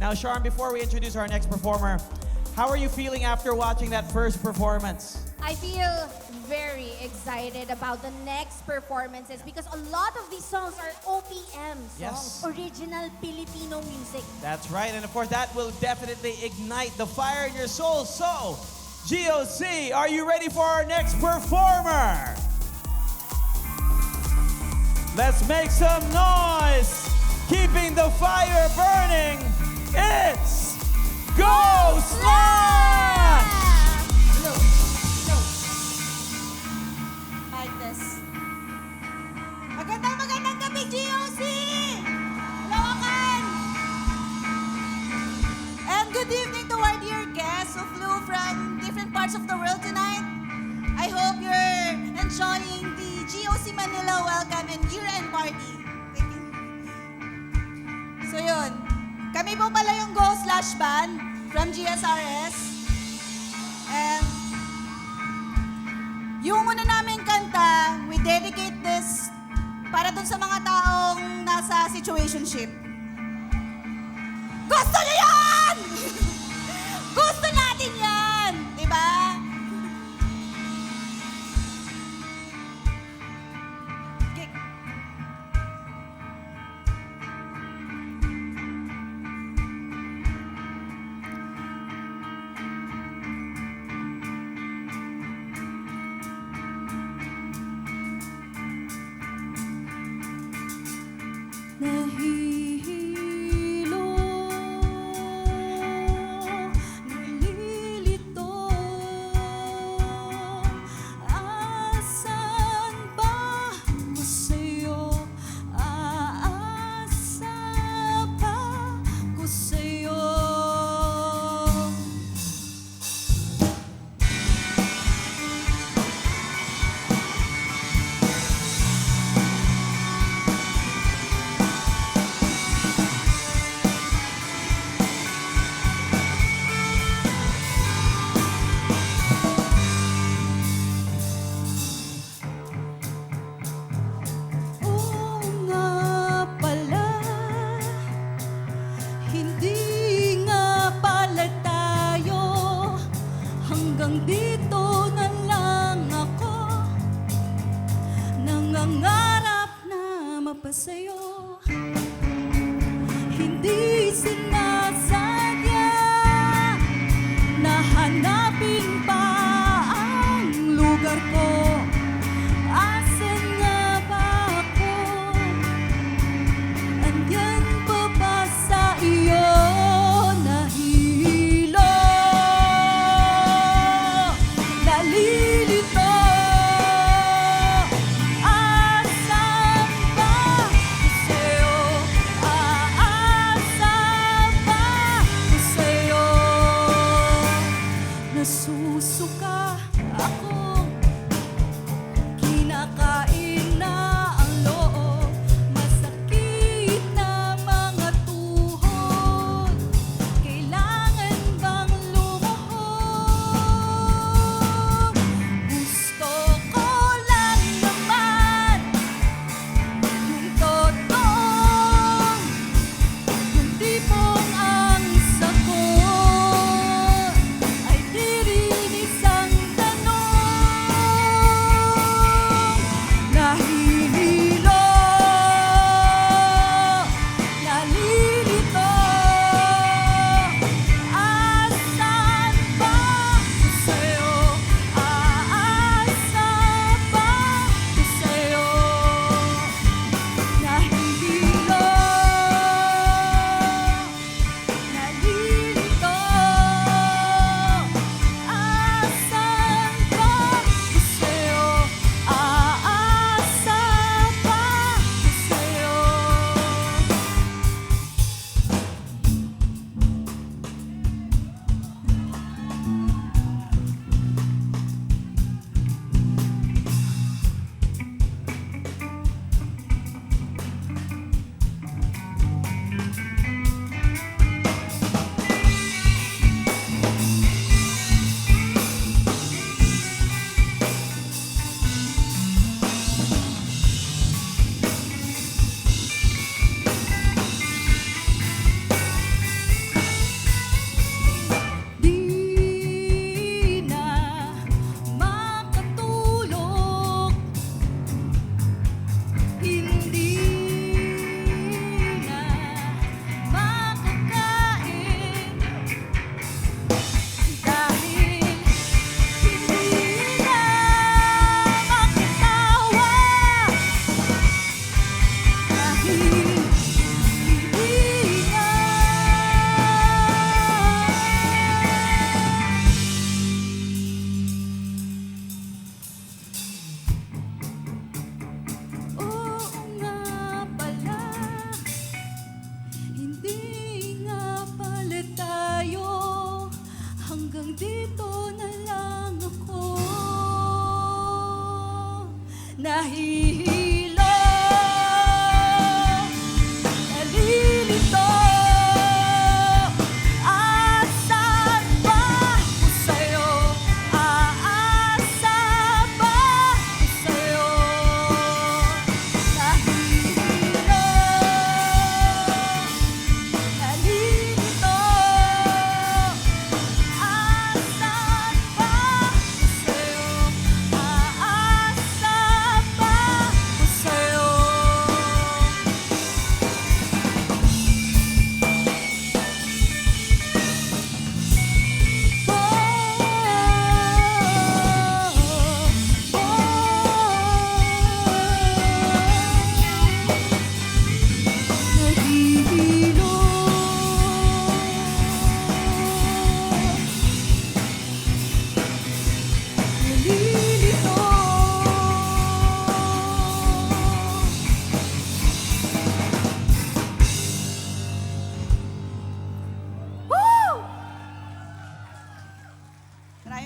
Now, Sean, before we introduce our next performer, how are you feeling after watching that first performance? I feel very excited about the next performances because a lot of these songs are OPM songs, Yes. original Filipino music. That's right, and of course, that will definitely ignite the fire in your soul. So, GOC, are you ready for our next performer? Let's make some noise, keeping the fire burning. It's Go Slash! Like this. Magandang gabi, GOC! Lawakan! And good evening to our dear guests who flew from different parts of the world tonight. I hope you're enjoying the GOC Manila Welcome and Year-End Party. Thank you. So yun, kami po pala yung Go Slash Band from GSRS. And yung una namin kanta, we dedicate this para dun sa mga taong nasa situationship. Gusto niyo yan! Gusto natin yan! Diba? Okay.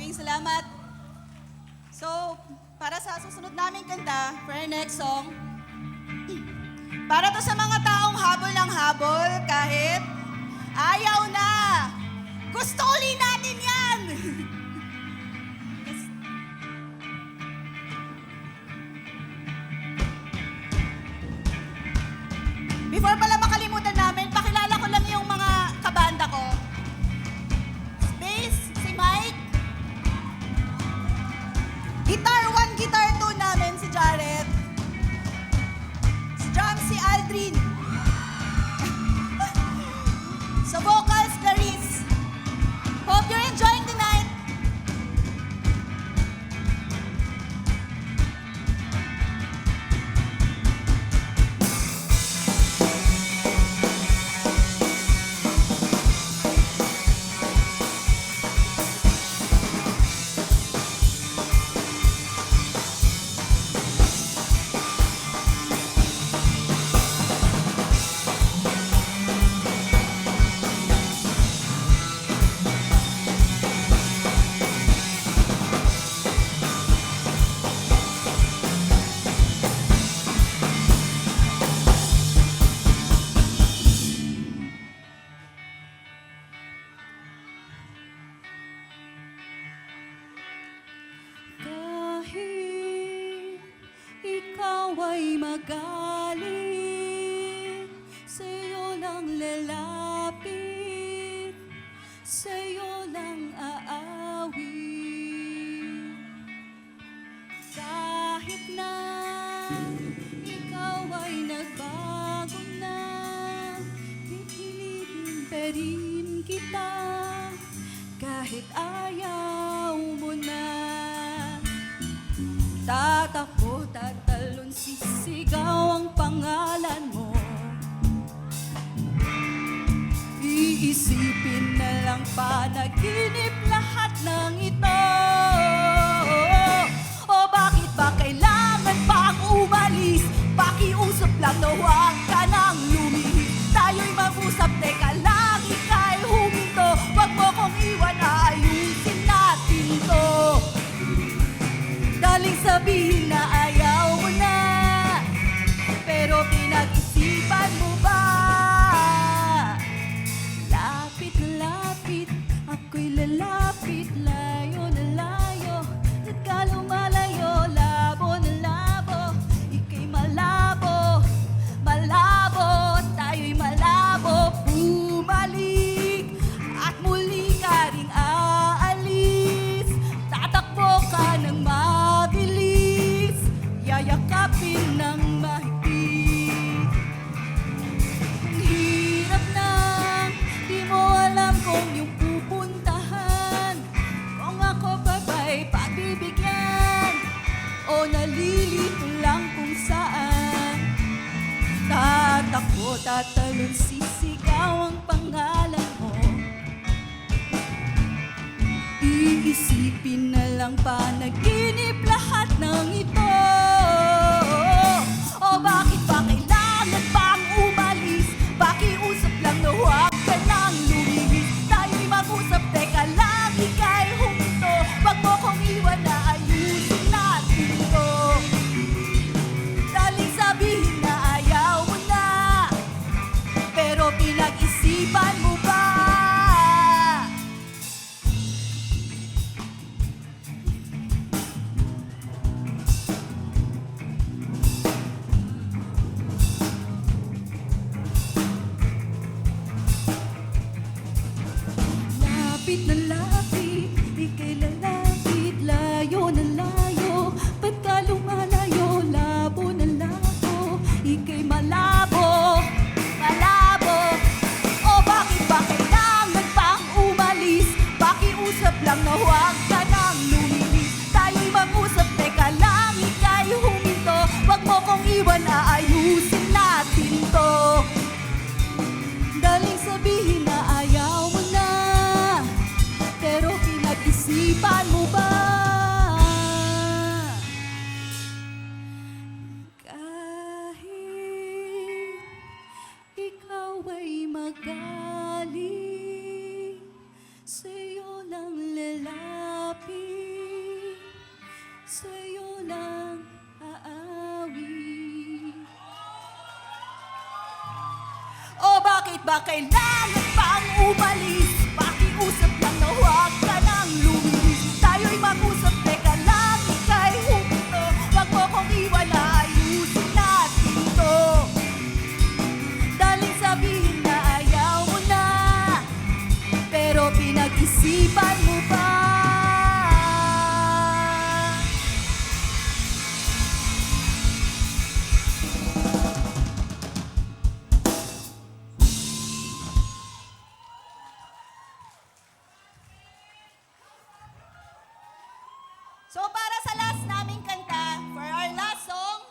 Maraming salamat. So, para sa susunod naming kanta, for our next song, para to sa mga taong habol ng habol kahit ayaw na. Gusto uli natin yan! Before pala makalimutan namin, pakilala ko lang yung mga kabanda ko. Bass, si Mike. Guitar 1, Guitar 2 namin si Jared. Sa drum si Aldrin. Sa vocals, Clarice. Hope you're enjoying the night. Kahit ikaw ay magalit, sa'yo lang lalapit, sa'yo lang aawit. Kahit na ikaw ay nagbago na, pipilitin pa rin kita, kahit ayaw mo na. Tatakbo, tatalon, sisigaw ang pangalan mo. Iisipin na lang panaginip lahat ng ito. O bakit ba kailangan pang umalis? Pakiusap lang na huwag ka nang lumihis. Tayo'y mag-usap, teka lang, ika'y huminto. Huwag mo kong iwan, aayusin natin to. Daling sabihin na ayaw mo na, pero pinag-isipan mo ba? Lapit na lapit, ako'y lalapit, layo na layo. At ka lumalayo, labo na labo, ika'y malabo, malabo, tayo'y malabo. Bumalik, at muli ka ring aalis. Tatakbo ka ng mabilis, yayakapin ng mahigpit. Ang hirap na, di mo alam kung yung pupuntahan. Kung ako ba'y pagbibigyan, o nalilito lang kung saan. Tatakbo, tatalon, sisigaw ang pangalan mo. Iisipin na lang panaginip lahat ng ito. O bakit ba kailangan pang umalis? Pakiusap lang na huwag ka nang lumihis. Tayo'y mag-usap, teka lang, ika'y huminto. Huwag mo kong iwan, na ayusin natin to. Daling sabihin na ayaw mo na, pero pinag-isipan mo ba? Lapit na lapit, ika'y lalapit, layo na layo. Ba't ka lumalayo, labo na labo, ika'y malabo, malabo. O bakit ba kailangan pang umalis? Pakiusap lang na huwag ka nang lumihis. Tayo'y mag-usap, teka lang, ika'y huminto. Huwag mo kong iwan, aayusin natin to. Daling sabihin na ayaw mo na, pero Bakit ba kailangan pang umalis? Pakiusap lang na huwag ka nang lumilis. Tayo'y mag-usap, teka lang, ika'y huminto. Huwag mo kong iwan na ayusin natin to. Daling sabihin na ayaw mo na, pero pinag-isipan mo ba? So para sa last naming kanta, for our last song,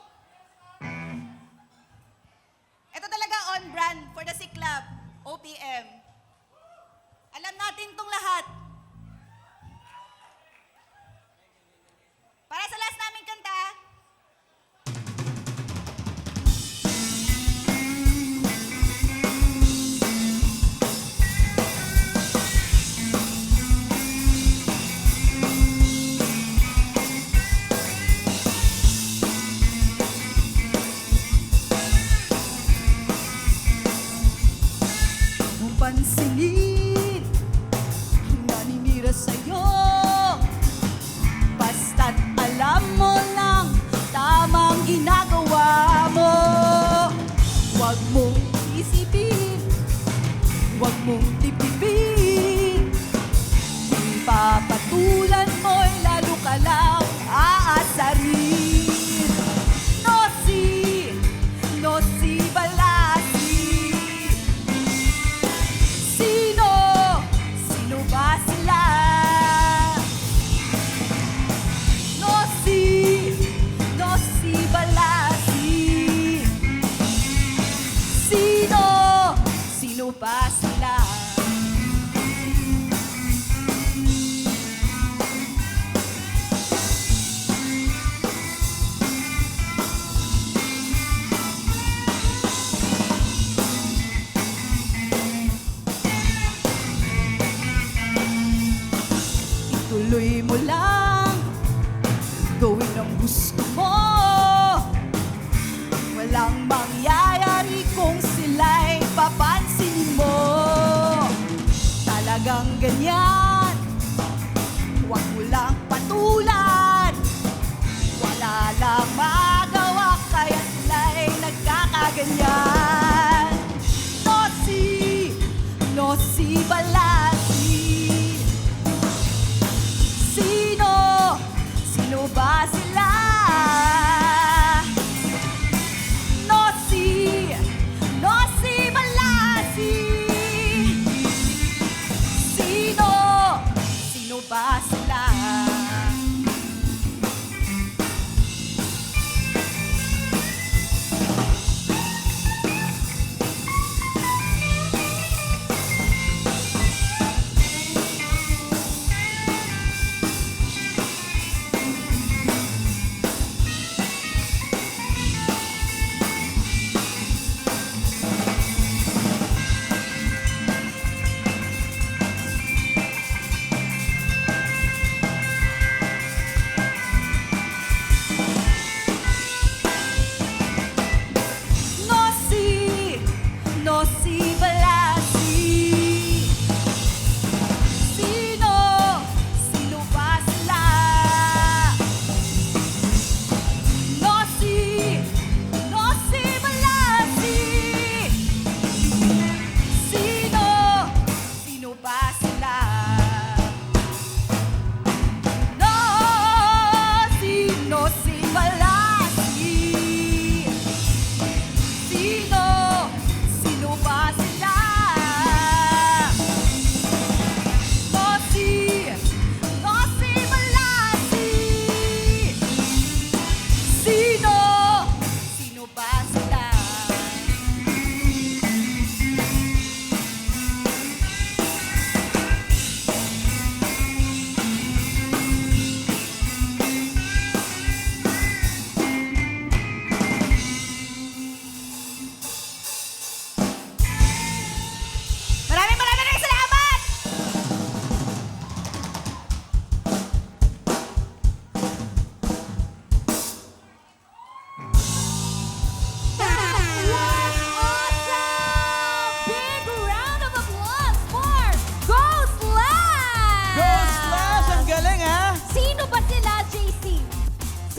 ito talaga on brand for the C-Club, OPM. Alam natin tong lahat. Para sa last naming kanta, kung pansinin ang naninira sa'yo, basta't alam mo lang tamang ginagawa mo. Huwag mong isipin, huwag mong tipipin, ipapatulan mo'y lalo ka lang aasarin. No si balasi. Sino ba sila? No si balasi. Sino ba sila? Ituloy mo lang, gawin ang gusto mo. Walang mangyayari kung sila'y papansinin mo. Talagang ganyan, huwag mo lang patulan. Wala lang magawa kaya sila'y nagkakaganyan. No si balasi. Sino ba sila? No si balasi.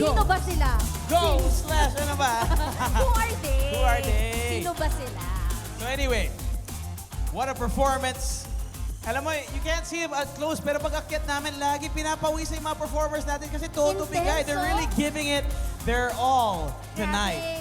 Sino ba sila? Go slash ano ba? Who are they? Who are they? Sino ba sila? So anyway, what a performance. Alam mo, you can't see it up close, pero pag akyat namin, lagi pinapawisan yung mga performers natin kasi todo bigay. They're Intenso. really giving it their all tonight. Grabe.